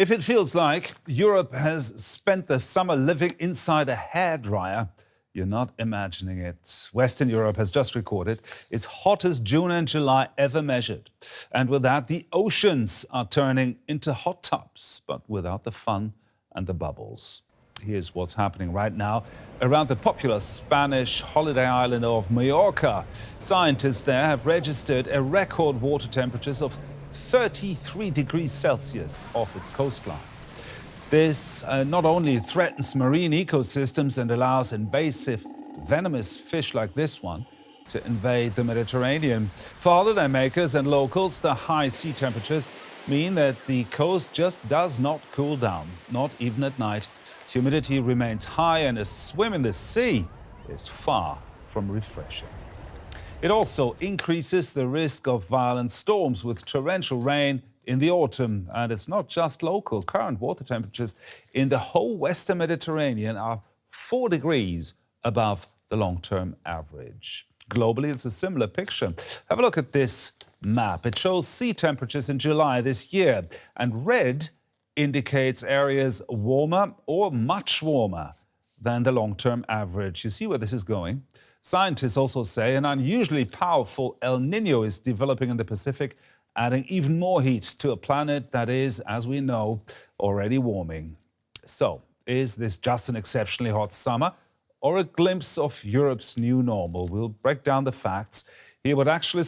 If it feels like Europe has spent the summer living inside a hairdryer, you're not imagining it. Western Europe has just recorded its hottest June and July ever measured. And with that, the oceans are turning into hot tubs, but without the fun and the bubbles. Here's what's happening right now around the popular Spanish holiday island of Mallorca. Scientists there have registered a record water temperatures of 33 degrees Celsius off its coastline. This not only threatens marine ecosystems and allows invasive, venomous fish like this one to invade the Mediterranean. For holidaymakers and locals, the high sea temperatures mean that the coast just does not cool down, not even at night. Humidity remains high and a swim in the sea is far from refreshing. It also increases the risk of violent storms with torrential rain in the autumn. And it's not just local. Current water temperatures in the whole Western Mediterranean are 4 degrees above the long-term average. Globally, it's a similar picture. Have a look at this map. It shows sea temperatures in July this year. And red indicates areas warmer or much warmer than the long-term average. You see where this is going? Scientists also say an unusually powerful El Niño is developing in the Pacific, adding even more heat to a planet that is, as we know, already warming. So, is this just an exceptionally hot summer or a glimpse of Europe's new normal? We'll break down the facts, hear what actual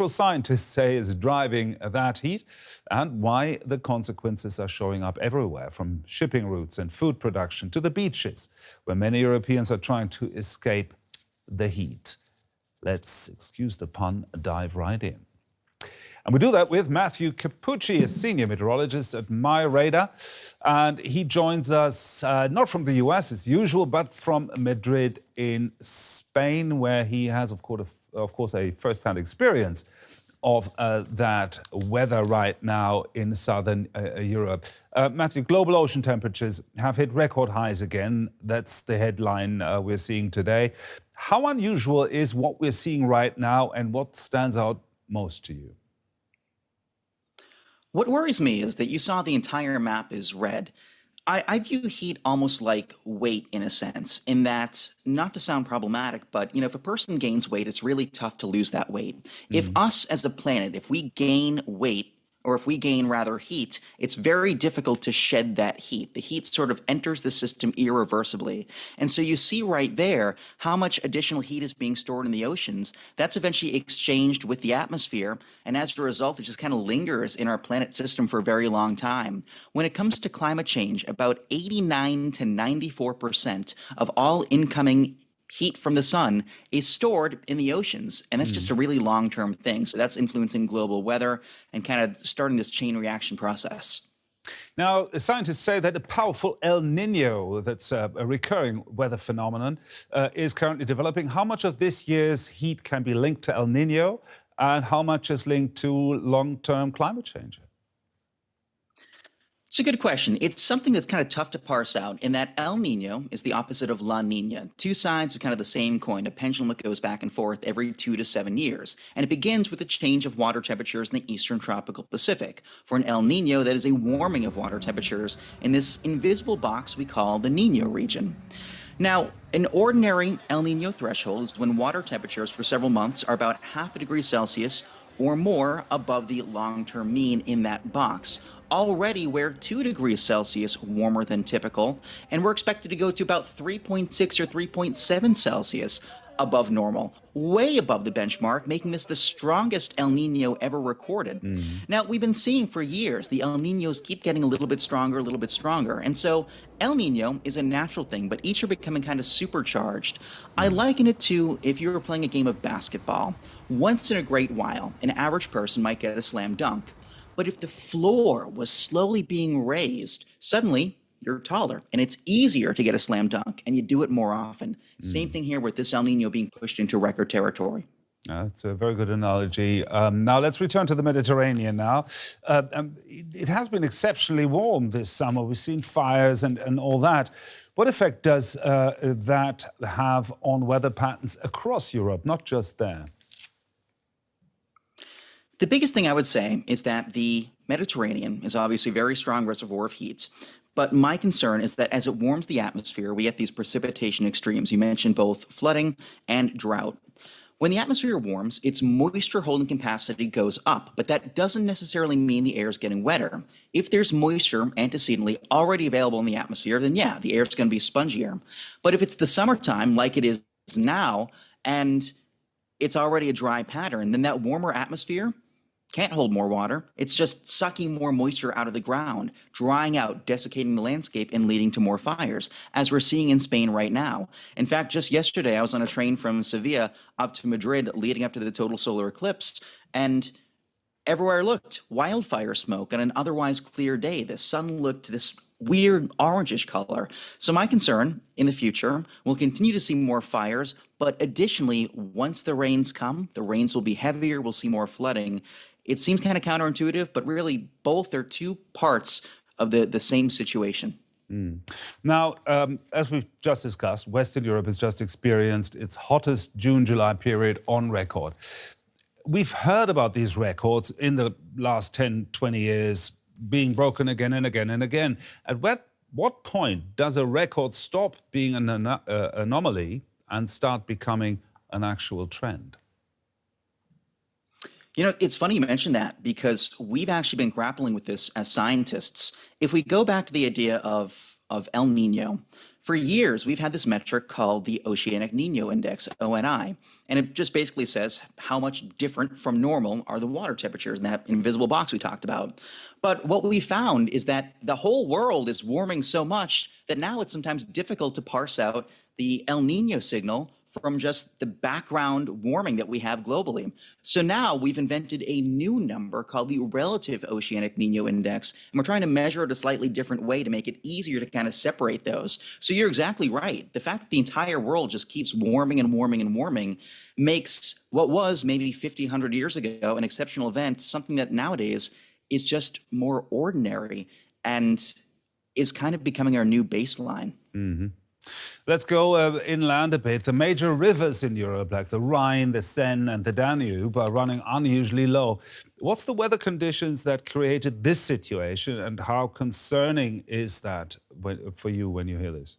scientists say is driving that heat and why the consequences are showing up everywhere, from shipping routes and food production to the beaches, where many Europeans are trying to escape the heat. Let's, excuse the pun, dive right in. And we do that with Matthew Cappucci, a senior meteorologist at MyRadar. And he joins us not from the US as usual, but from Madrid in Spain, where he has, of course, a first-hand experience of that weather right now in southern Europe. Matthew, global ocean temperatures have hit record highs again. That's the headline we're seeing today. How unusual is what we're seeing right now, and what stands out most to you? What worries me is that you saw the entire map is red. I view heat almost like weight in a sense, in that, not to sound problematic, but if a person gains weight, it's really tough to lose that weight. If us as a planet, if we gain weight, or if we gain rather heat, it's very difficult to shed that heat. The heat sort of enters the system irreversibly. And so you see right there how much additional heat is being stored in the oceans. That's eventually exchanged with the atmosphere. And as a result, it just kind of lingers in our planet system for a very long time. When it comes to climate change, about 89 to 94% of all incoming heat from the sun is stored in the oceans, and that's just a really long-term thing. So that's influencing global weather and kind of starting this chain reaction process. Now, scientists say that a powerful El Niño, that's a recurring weather phenomenon, is currently developing. How much of this year's heat can be linked to El Niño, and how much is linked to long-term climate change? It's a good question. It's something that's kind of tough to parse out, in that El Nino is the opposite of La Nina. Two sides of kind of the same coin, a pendulum that goes back and forth every 2 to 7 years. And it begins with a change of water temperatures in the eastern tropical Pacific. For an El Nino, that is a warming of water temperatures in this invisible box we call the Nino region. Now, an ordinary El Nino threshold is when water temperatures for several months are about half a degree Celsius or more above the long-term mean in that box. Already we're 2 degrees Celsius warmer than typical, and we're expected to go to about 3.6 or 3.7 Celsius above normal, way above the benchmark, making this the strongest El Nino ever recorded. Now, we've been seeing for years the El Ninos keep getting a little bit stronger, and so El Nino is a natural thing, but each are becoming kind of supercharged. I liken it to if you were playing a game of basketball. Once in a great while, an average person might get a slam dunk. But if the floor was slowly being raised, suddenly you're taller and it's easier to get a slam dunk, and you do it more often. Same thing here with this El Nino being pushed into record territory. That's a very good analogy. Now let's return to the Mediterranean now. It has been exceptionally warm this summer. We've seen fires and all that. What effect does that have on weather patterns across Europe, not just there? The biggest thing I would say is that the Mediterranean is obviously a very strong reservoir of heat. But my concern is that as it warms the atmosphere, we get these precipitation extremes. You mentioned both flooding and drought. When the atmosphere warms, its moisture holding capacity goes up, but that doesn't necessarily mean the air is getting wetter. If there's moisture antecedently already available in the atmosphere, then yeah, the air is going to be spongier. But if it's the summertime, like it is now, and it's already a dry pattern, then that warmer atmosphere can't hold more water. It's just sucking more moisture out of the ground, drying out, desiccating the landscape, and leading to more fires, as we're seeing in Spain right now. In fact, just yesterday, I was on a train from Sevilla up to Madrid leading up to the total solar eclipse, and everywhere I looked, wildfire smoke on an otherwise clear day. The sun looked this weird orangish color. So my concern in the future, we'll continue to see more fires, but additionally, once the rains come, the rains will be heavier, we'll see more flooding. It seems kind of counterintuitive, but really both are two parts of the same situation. Now, as we've just discussed, Western Europe has just experienced its hottest June-July period on record. We've heard about these records in the last 10, 20 years being broken again and again and again. At what point does a record stop being an anomaly and start becoming an actual trend? You know, it's funny you mentioned that because we've actually been grappling with this as scientists. If we go back to the idea of El Nino, for years we've had this metric called the Oceanic Nino Index, ONI, and it just basically says how much different from normal are the water temperatures in that invisible box we talked about. But what we found is that the whole world is warming so much that now it's sometimes difficult to parse out the El Nino signal from just the background warming that we have globally. So now we've invented a new number called the relative Oceanic Nino Index, and we're trying to measure it a slightly different way to make it easier to kind of separate those. So you're exactly right. The fact that the entire world just keeps warming and warming and warming makes what was maybe 50, 100 years ago an exceptional event something that nowadays is just more ordinary and is kind of becoming our new baseline. Mm-hmm. Let's go inland a bit. The major rivers in Europe, like the Rhine, the Seine and the Danube, are running unusually low. What's the weather conditions that created this situation, and how concerning is that for you when you hear this?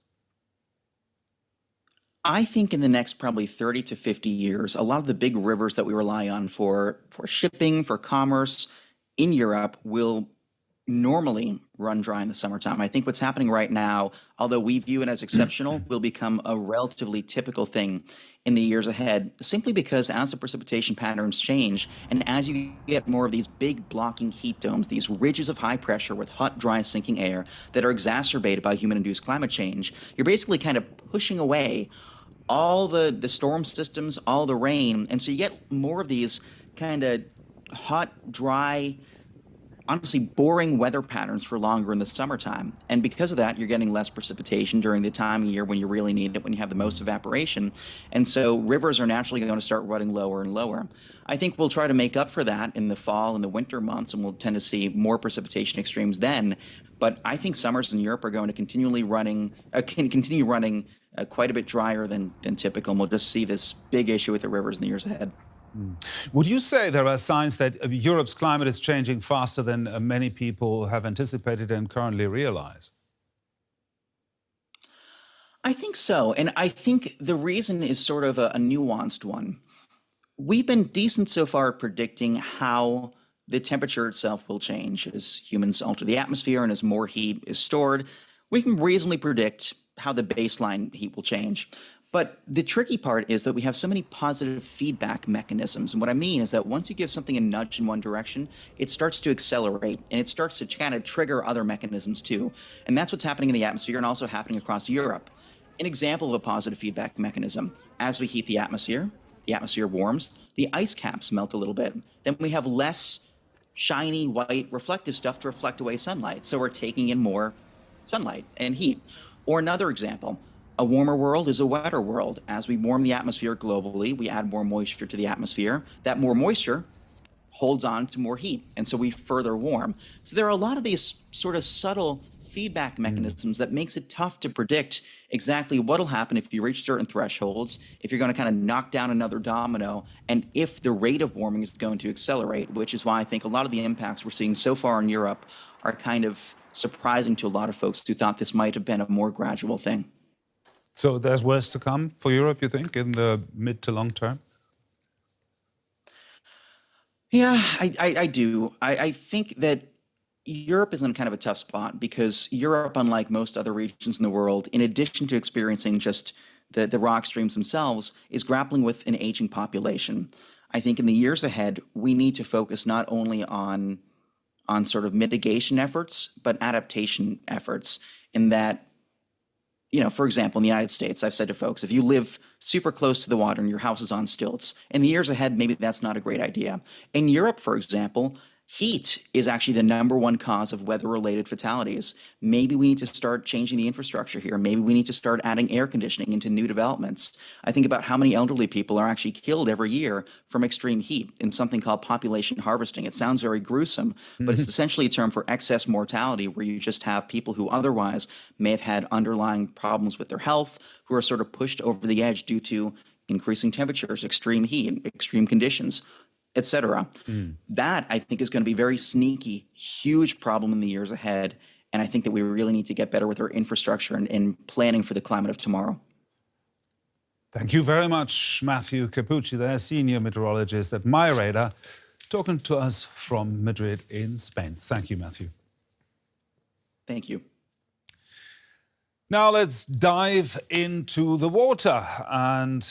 I think in the next probably 30 to 50 years, a lot of the big rivers that we rely on for shipping, for commerce in Europe will normally run dry in the summertime. I think what's happening right now, although we view it as exceptional, will become a relatively typical thing in the years ahead, simply because as the precipitation patterns change and as you get more of these big blocking heat domes, these ridges of high pressure with hot, dry, sinking air that are exacerbated by human-induced climate change, you're basically kind of pushing away all the storm systems, all the rain, and so you get more of these kind of hot, dry, honestly boring weather patterns for longer in the summertime. And because of that, you're getting less precipitation during the time of year when you really need it, when you have the most evaporation. And so rivers are naturally going to start running lower and lower. I think we'll try to make up for that in the fall and the winter months, and we'll tend to see more precipitation extremes then. But I think summers in Europe are going to continue running quite a bit drier than typical, and we'll just see this big issue with the rivers in the years ahead. Would you say there are signs that Europe's climate is changing faster than many people have anticipated and currently realize? I think so. And I think the reason is sort of a nuanced one. We've been decent so far at predicting how the temperature itself will change as humans alter the atmosphere and as more heat is stored. We can reasonably predict how the baseline heat will change. But the tricky part is that we have so many positive feedback mechanisms. And what I mean is that once you give something a nudge in one direction, it starts to accelerate and it starts to kind of trigger other mechanisms too. And that's what's happening in the atmosphere and also happening across Europe. An example of a positive feedback mechanism: as we heat the atmosphere warms, the ice caps melt a little bit. Then we have less shiny, white, reflective stuff to reflect away sunlight. So we're taking in more sunlight and heat. Or another example: a warmer world is a wetter world. As we warm the atmosphere globally, we add more moisture to the atmosphere. That more moisture holds on to more heat, and so we further warm. So there are a lot of these sort of subtle feedback mechanisms that makes it tough to predict exactly what'll happen if you reach certain thresholds, if you're going to kind of knock down another domino, and if the rate of warming is going to accelerate, which is why I think a lot of the impacts we're seeing so far in Europe are kind of surprising to a lot of folks who thought this might have been a more gradual thing. So there's worse to come for Europe, you think, in the mid to long term? Yeah, I do. I think that Europe is in kind of a tough spot because Europe, unlike most other regions in the world, in addition to experiencing just the rock streams themselves, is grappling with an aging population. I think in the years ahead, we need to focus not only on sort of mitigation efforts, but adaptation efforts in that, for example, in the United States, I've said to folks, if you live super close to the water and your house is on stilts, in the years ahead, maybe that's not a great idea. In Europe, for example, heat is actually the #1 cause of weather-related fatalities. Maybe we need to start changing the infrastructure here. Maybe we need to start adding air conditioning into new developments. I think about how many elderly people are actually killed every year from extreme heat in something called population harvesting. It sounds very gruesome, but it's essentially a term for excess mortality, where you just have people who otherwise may have had underlying problems with their health, who are sort of pushed over the edge due to increasing temperatures, extreme heat, extreme conditions, etc. That, I think, is going to be a very sneaky, huge problem in the years ahead. And I think that we really need to get better with our infrastructure and planning for the climate of tomorrow. Thank you very much, Matthew Cappucci, there, senior meteorologist at MyRadar, talking to us from Madrid in Spain. Thank you, Matthew. Thank you. Now let's dive into the water and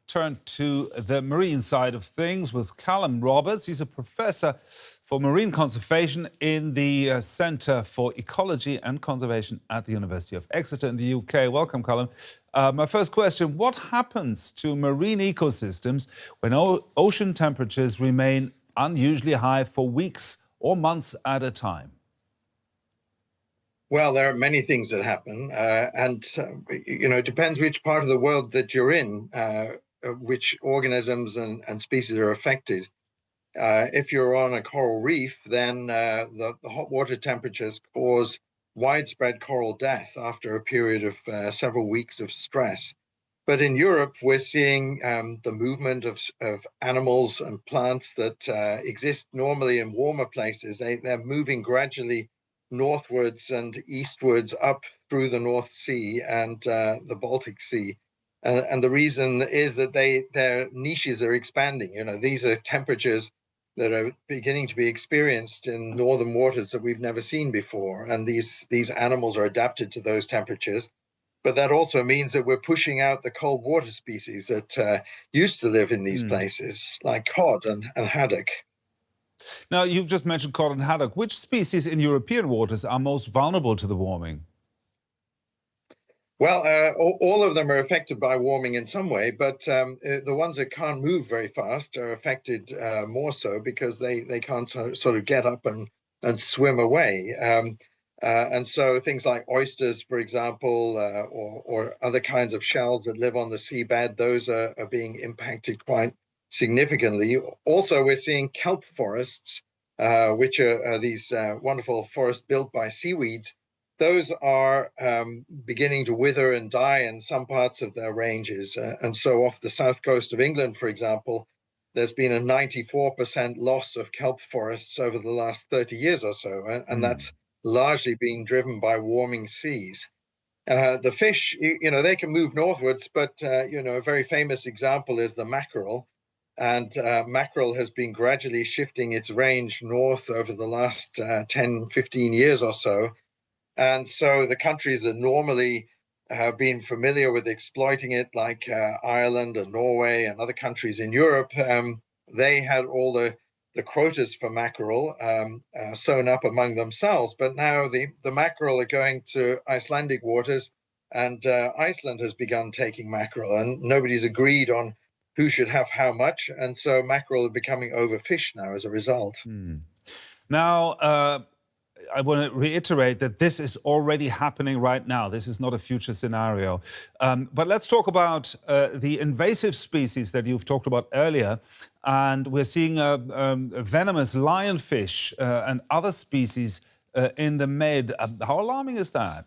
turn to the marine side of things with Callum Roberts. He's a professor for marine conservation in the Centre for Ecology and Conservation at the University of Exeter in the UK. Welcome, Callum. My first question, what happens to marine ecosystems when ocean temperatures remain unusually high for weeks or months at a time? Well, there are many things that happen, it depends which part of the world that you're in, which organisms and species are affected. If you're on a coral reef, then the hot water temperatures cause widespread coral death after a period of several weeks of stress. But in Europe, we're seeing the movement of animals and plants that exist normally in warmer places. They're moving gradually northwards and eastwards up through the North Sea and the Baltic Sea. And the reason is that their niches are expanding. These are temperatures that are beginning to be experienced in northern waters that we've never seen before. And these animals are adapted to those temperatures. But that also means that we're pushing out the cold water species that used to live in these places, like cod and haddock. Now, you've just mentioned cod and haddock. Which species in European waters are most vulnerable to the warming? Well, all of them are affected by warming in some way, but the ones that can't move very fast are affected more so because they can't sort of get up and swim away. And so things like oysters, for example, or other kinds of shells that live on the seabed, those are being impacted quite significantly. Also, we're seeing kelp forests, which are these wonderful forests built by seaweeds. Those are beginning to wither and die in some parts of their ranges. And so off the south coast of England, for example, there's been a 94% loss of kelp forests over the last 30 years or so. And that's largely being driven by warming seas. The fish, they can move northwards, but, a very famous example is the mackerel. And mackerel has been gradually shifting its range north over the last 10, 15 years or so. And so the countries that normally have been familiar with exploiting it, like Ireland and Norway and other countries in Europe, they had all the quotas for mackerel sewn up among themselves. But now the mackerel are going to Icelandic waters, and Iceland has begun taking mackerel, and nobody's agreed on who should have how much. And so mackerel are becoming overfished now as a result. Now, I want to reiterate that this is already happening right now. This is not a future scenario. But let's talk about the invasive species that you've talked about earlier. And we're seeing venomous lionfish and other species in the Med. How alarming is that?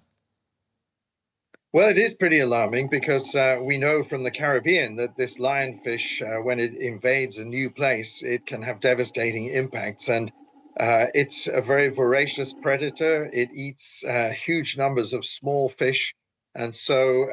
Well, it is pretty alarming because we know from the Caribbean that this lionfish, when it invades a new place, it can have devastating impacts. And it's a very voracious predator. It eats huge numbers of small fish. And so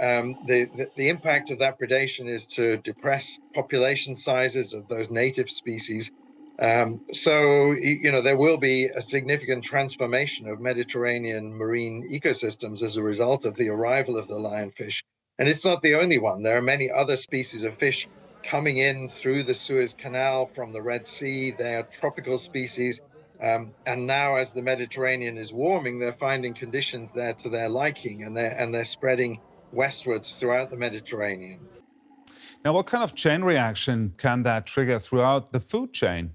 the impact of that predation is to depress population sizes of those native species. So, there will be a significant transformation of Mediterranean marine ecosystems as a result of the arrival of the lionfish. And it's not the only one. There are many other species of fish coming in through the Suez Canal from the Red Sea. They are tropical species. And now, as the Mediterranean is warming, they're finding conditions there to their liking, and they're spreading westwards throughout the Mediterranean. Now, what kind of chain reaction can that trigger throughout the food chain?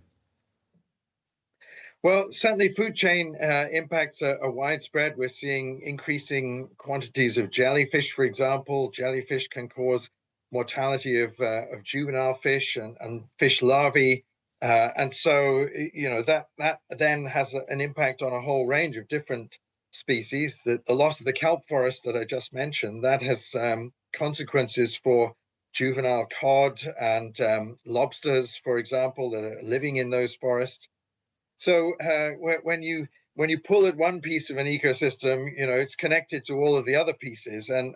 Well, certainly food chain impacts are widespread. We're seeing increasing quantities of jellyfish, for example. Jellyfish can cause mortality of juvenile fish and fish larvae. And so, that then has an impact on a whole range of different species. The loss of the kelp forest that I just mentioned, that has consequences for juvenile cod and lobsters, for example, that are living in those forests. So when you pull at one piece of an ecosystem, it's connected to all of the other pieces, and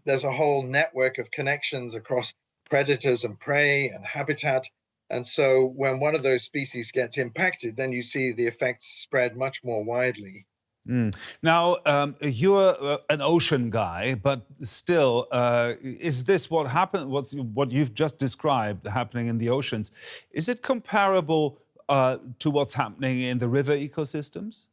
there's a whole network of connections across predators and prey and habitat. And so when one of those species gets impacted, then you see the effects spread much more widely. Now, you're an ocean guy, but still, is this what happened? What you've just described happening in the oceans? Is it comparable to what's happening in the river ecosystems?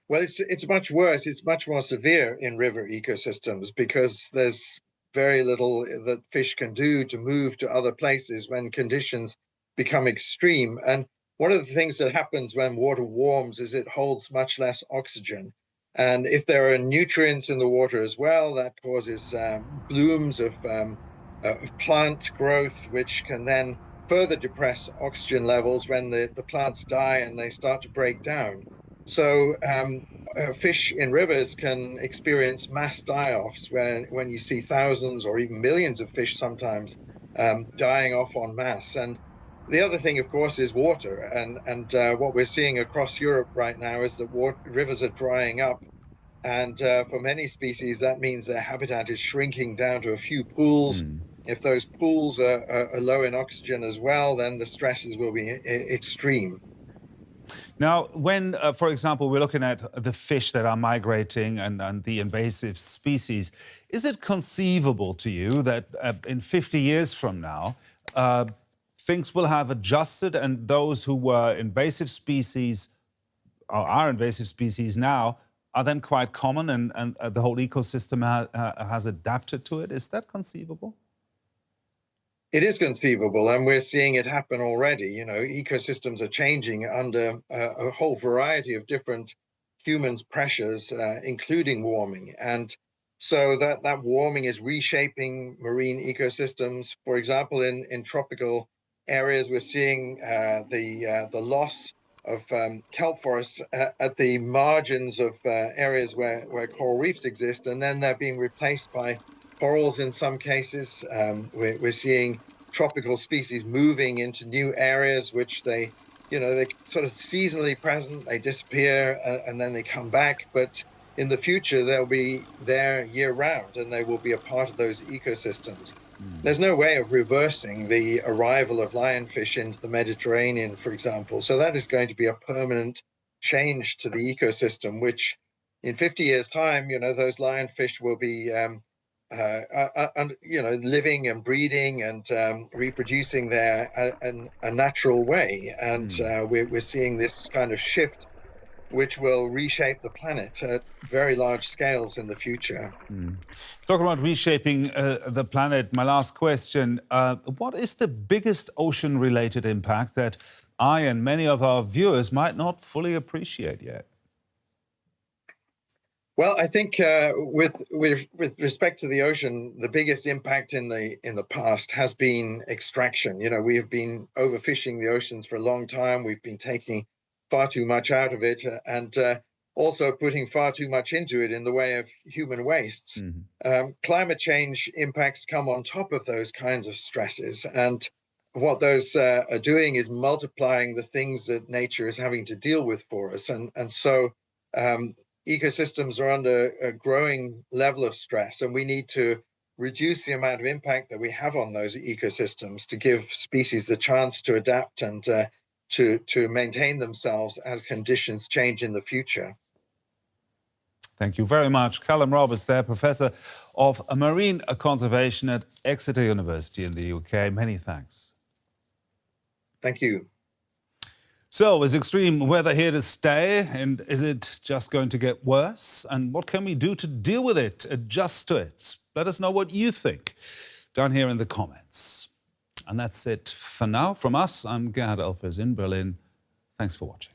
Well, it's much worse. It's much more severe in river ecosystems because there's very little that fish can do to move to other places when conditions become extreme. And one of the things that happens when water warms is it holds much less oxygen. And if there are nutrients in the water as well, that causes blooms of plant growth, which can then further depress oxygen levels when the plants die and they start to break down. So fish in rivers can experience mass die-offs when you see thousands or even millions of fish sometimes dying off en masse. And the other thing, of course, is water. And what we're seeing across Europe right now is that rivers are drying up. And for many species, that means their habitat is shrinking down to a few pools. If those pools are low in oxygen as well, then the stresses will be extreme. Now, when, for example, we're looking at the fish that are migrating and the invasive species, is it conceivable to you that in 50 years from now, things will have adjusted and those who were invasive species or are invasive species now are then quite common and the whole ecosystem has adapted to it? Is that conceivable? It is conceivable, and we're seeing it happen already. Ecosystems are changing under a whole variety of different humans' pressures, including warming. And so that warming is reshaping marine ecosystems. For example, in tropical areas, we're seeing the loss of kelp forests at the margins of areas where coral reefs exist, and then they're being replaced by corals in some cases. We're seeing tropical species moving into new areas, which they sort of seasonally present, they disappear and then they come back. But in the future, they'll be there year round and they will be a part of those ecosystems. There's no way of reversing the arrival of lionfish into the Mediterranean, for example. So that is going to be a permanent change to the ecosystem, which in 50 years' time, those lionfish will be living and breeding and reproducing there in a natural way. And we're seeing this kind of shift, which will reshape the planet at very large scales in the future. Talking about reshaping the planet, my last question, what is the biggest ocean-related impact that I and many of our viewers might not fully appreciate yet? Well, I think with respect to the ocean, the biggest impact in the past has been extraction. We have been overfishing the oceans for a long time. We've been taking far too much out of it, and also putting far too much into it in the way of human wastes. Climate change impacts come on top of those kinds of stresses, and what those are doing is multiplying the things that nature is having to deal with for us. And so ecosystems are under a growing level of stress, and we need to reduce the amount of impact that we have on those ecosystems to give species the chance to adapt and to maintain themselves as conditions change in the future. Thank you very much. Callum Roberts there, Professor of Marine Conservation at Exeter University in the UK. Many thanks. Thank you. So, is extreme weather here to stay, and is it just going to get worse? And what can we do to deal with it, adjust to it? Let us know what you think down here in the comments. And that's it for now from us. I'm Gerhard Elfers in Berlin. Thanks for watching.